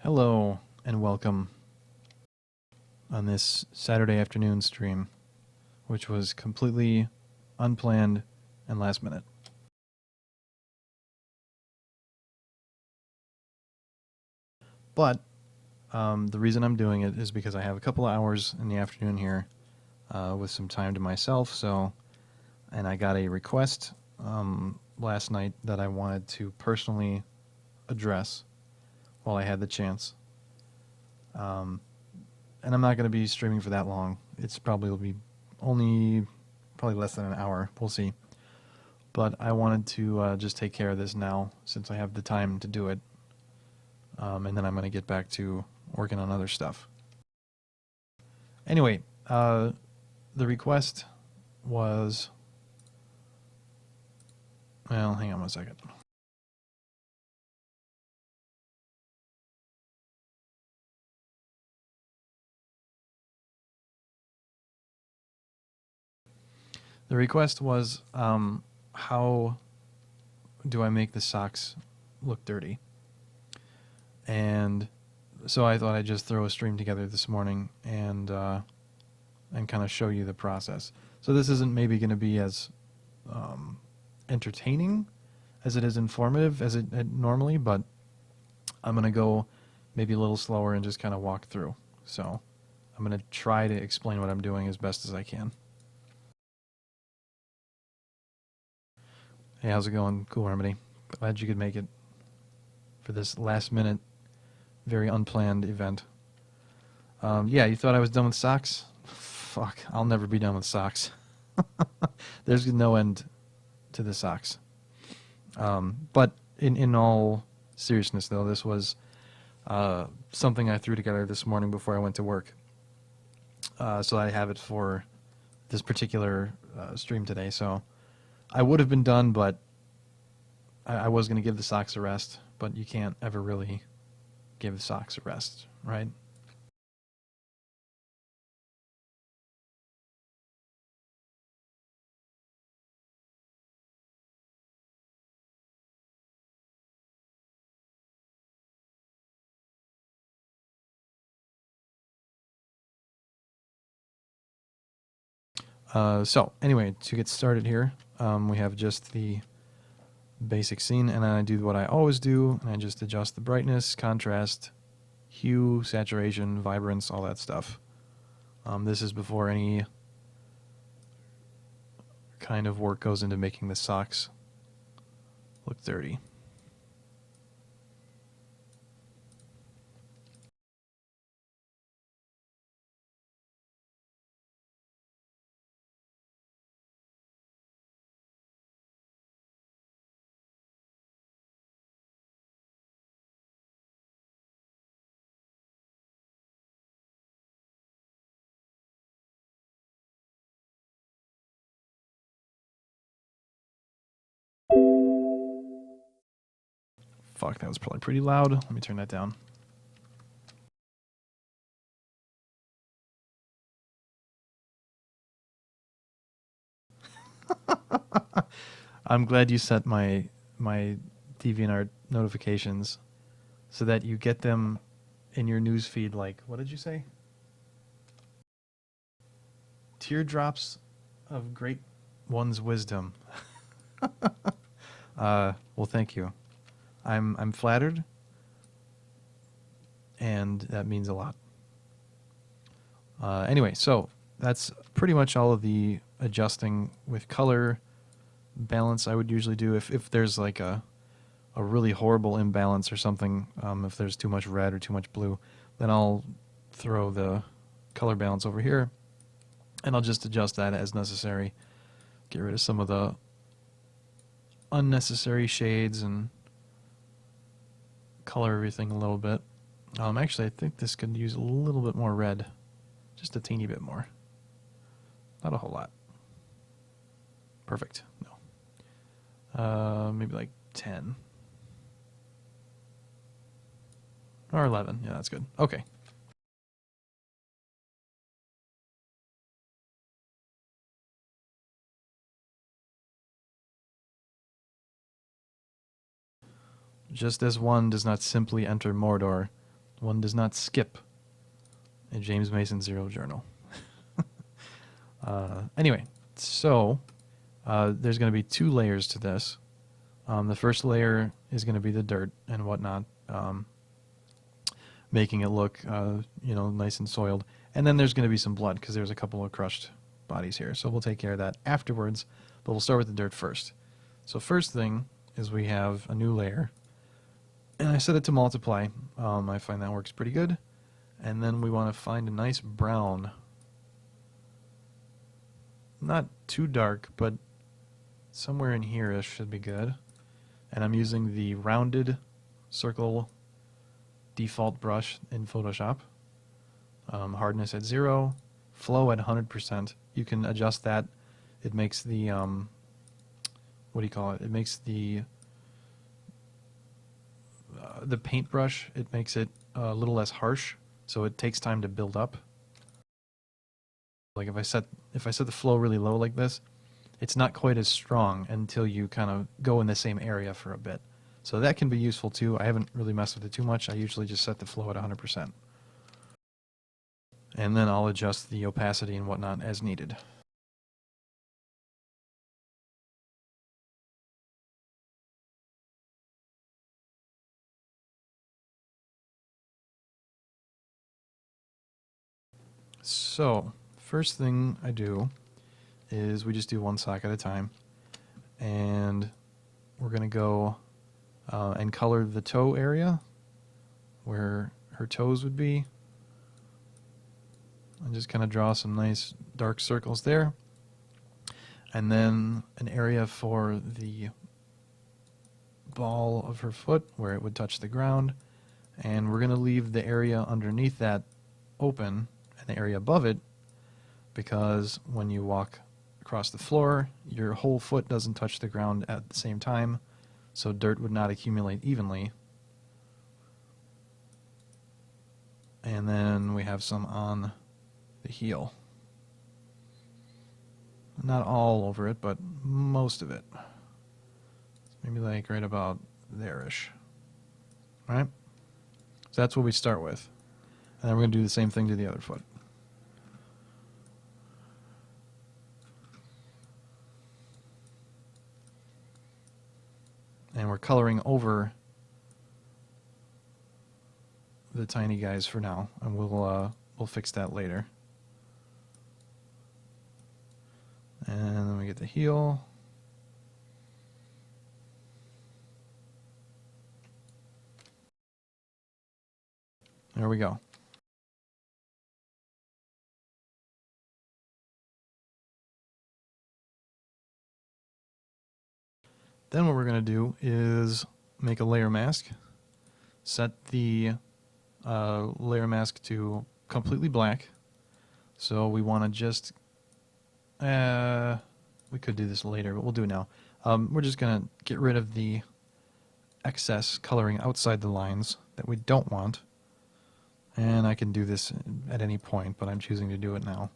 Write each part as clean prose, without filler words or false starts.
Hello and welcome on this Saturday afternoon stream, which was completely unplanned and last minute. But the reason I'm doing it is because I have a couple of hours in the afternoon here with some time to myself. And I got a request last night that I wanted to personally address while I had the chance. And I'm not going to be streaming for that long. It's probably will be probably less than an hour. We'll see. But I wanted to just take care of this now since I have the time to do it. And then I'm going to get back to working on other stuff. Anyway, the request was... Well, hang on one second. The request was, how do I make the socks look dirty? And so I thought I'd just throw a stream together this morning and kind of show you the process. So this isn't maybe going to be as entertaining as it is informative as it normally, but I'm going to go maybe a little slower and just kind of walk through. So I'm going to try to explain what I'm doing as best as I can. Hey, how's it going? Cool Harmony. Glad you could make it for this last minute, very unplanned event. Yeah, you thought I was done with socks? Fuck, I'll never be done with socks. There's no end to the socks. But in all seriousness, though, this was something I threw together this morning before I went to work. So I have it for this particular stream today. So I would have been done, but I was going to give the socks a rest. But you can't ever really give socks a rest, right? So anyway, to get started here, we have just the basic scene, and then I do what I always do, and I just adjust the brightness, contrast, hue, saturation, vibrance, all that stuff. This is before any kind of work goes into making the socks look dirty. Fuck, that was probably pretty loud. Let me turn that down. I'm glad you set my DeviantArt notifications so that you get them in your news feed. Like, what did you say? Teardrops of great one's wisdom. Well, thank you. I'm flattered, and that means a lot. Anyway, so that's pretty much all of the adjusting with color balance I would usually do. If there's like a really horrible imbalance or something, if there's too much red or too much blue, then I'll throw the color balance over here, and I'll just adjust that as necessary. Get rid of some of the unnecessary shades and color everything a little bit. Actually, I think this could use a little bit more red. Just a teeny bit more. Not a whole lot. Perfect. No. Maybe like 10. Or 11. Yeah, that's good. Okay. Just as one does not simply enter Mordor, One does not skip a James Mason Zero journal. Anyway, so there's going to be 2 layers to this. The first layer is going to be the dirt and whatnot, making it look, nice and soiled. And then there's going to be some blood because there's a couple of crushed bodies here. So we'll take care of that afterwards, but we'll start with the dirt first. So first thing is we have a new layer, and I set it to multiply. I find that works pretty good. And then we want to find a nice brown. Not too dark, but somewhere in here should be good. And I'm using the rounded circle default brush in Photoshop. Hardness at 0, flow at 100%. You can adjust that. It makes the it makes the paintbrush. It makes it a little less harsh, so it takes time to build up. Like if I set the flow really low like this, it's not quite as strong until you kind of go in the same area for a bit. So that can be useful too. I haven't really messed with it too much. I usually just set the flow at 100%. And then I'll adjust the opacity and whatnot as needed. So, first thing I do is we just do one sock at a time. And we're going to go and color the toe area where her toes would be. And just kind of draw some nice dark circles there. And then an area for the ball of her foot where it would touch the ground. And we're going to leave the area underneath that open and the area above it, because when you walk across the floor, your whole foot doesn't touch the ground at the same time, so dirt would not accumulate evenly. And then we have some on the heel. Not all over it, but most of it. Maybe like right about there-ish. Right? So that's what we start with. And then we're going to do the same thing to the other foot. And we're coloring over the tiny guys for now, and we'll fix that later. And then we get the heel. There we go. Then what we're going to do is make a layer mask. Set the layer mask to completely black. So we want to just... we could do this later, but we'll do it now. We're just going to get rid of the excess coloring outside the lines that we don't want. And I can do this at any point, but I'm choosing to do it now.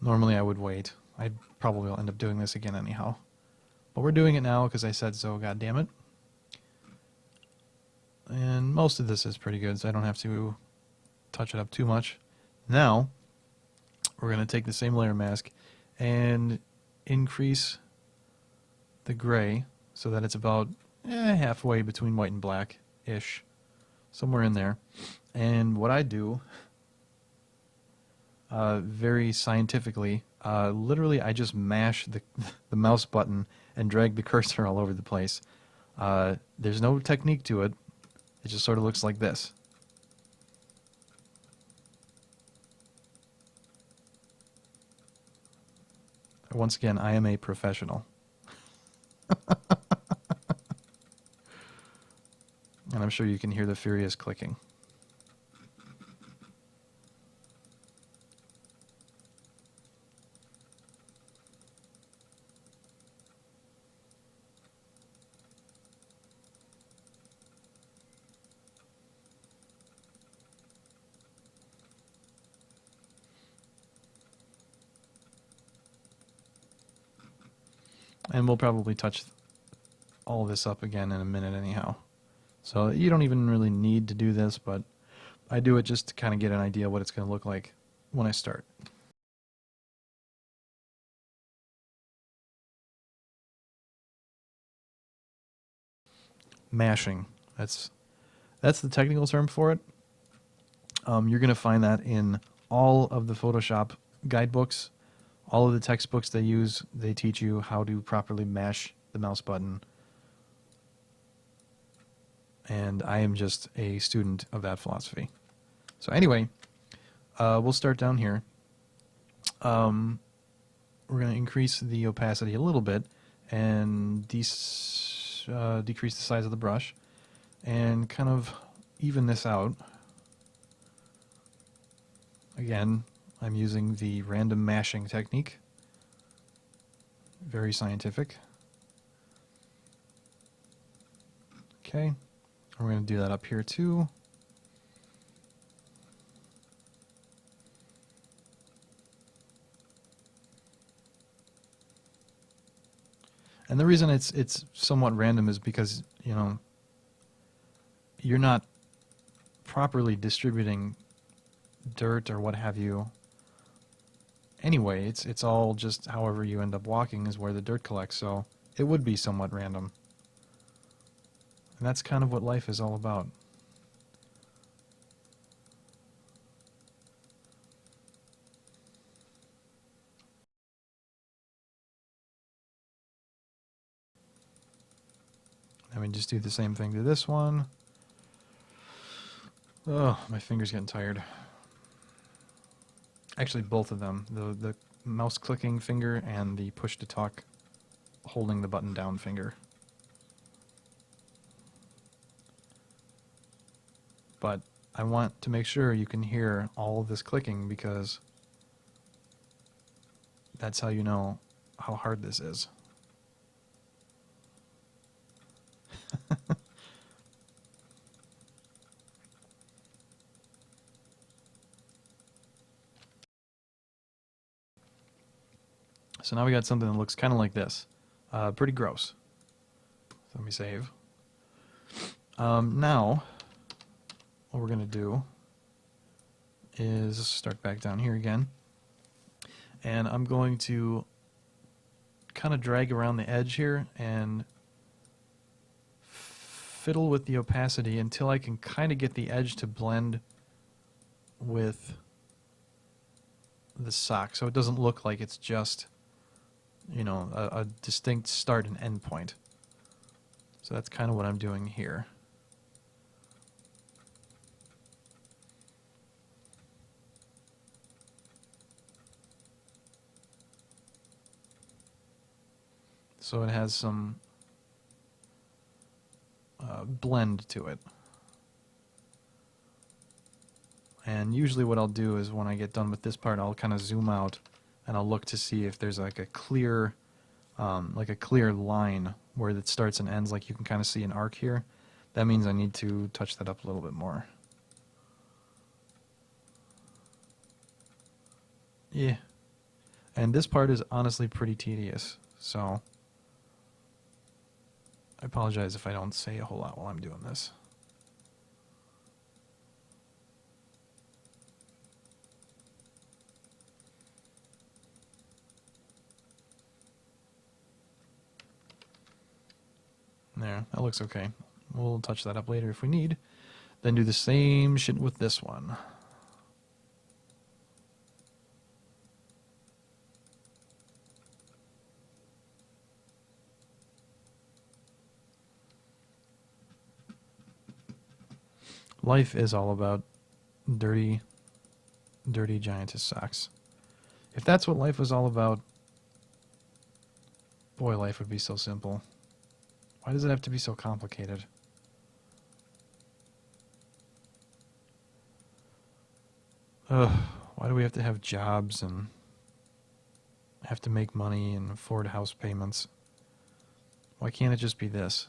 Normally I would wait. I probably will end up doing this again anyhow. But we're doing it now because I said so, god damn it. And most of this is pretty good, so I don't have to touch it up too much. Now, we're going to take the same layer mask and increase the gray so that it's about halfway between white and black-ish. Somewhere in there. And what I do, very scientifically, literally I just mash the mouse button and drag the cursor all over the place. There's no technique to it. It just sort of looks like this. Once again, I am a professional. And I'm sure you can hear the furious clicking. And we'll probably touch all this up again in a minute anyhow. So you don't even really need to do this, but I do it just to kind of get an idea what it's going to look like when I start. Mashing. That's the technical term for it. You're going to find that in all of the Photoshop guidebooks, all of the textbooks they use. They teach you how to properly mash the mouse button. And I am just a student of that philosophy. So anyway, we'll start down here. We're going to increase the opacity a little bit and decrease the size of the brush and kind of even this out. Again, I'm using the random mashing technique. Very scientific. Okay, we're going to do that up here too. And the reason it's somewhat random is because, you know, you're not properly distributing dirt or what have you. Anyway, it's all just however you end up walking is where the dirt collects, so it would be somewhat random. And that's kind of what life is all about. I mean, just do the same thing to this one. Oh, my finger's getting tired. Actually, both of them. The mouse clicking finger and the push to talk holding the button down finger. But I want to make sure you can hear all of this clicking because that's how you know how hard this is. So now we got something that looks kind of like this. Pretty gross. So let me save. Now, what we're going to do is start back down here again. And I'm going to kind of drag around the edge here and fiddle with the opacity until I can kind of get the edge to blend with the sock. So it doesn't look like it's just, you know, a distinct start and end point. So that's kind of what I'm doing here. So it has some blend to it. And usually what I'll do is when I get done with this part, I'll kind of zoom out and I'll look to see if there's like a clear line where it starts and ends, like you can kind of see an arc here. That means I need to touch that up a little bit more. Yeah. And this part is honestly pretty tedious, so I apologize if I don't say a whole lot while I'm doing this. There, that looks okay. We'll touch that up later if we need. Then do the same shit with this one. Life is all about dirty giantess socks. If that's what life was all about, boy, life would be so simple. Why does it have to be so complicated? Ugh, why do we have to have jobs and have to make money and afford house payments? Why can't it just be this?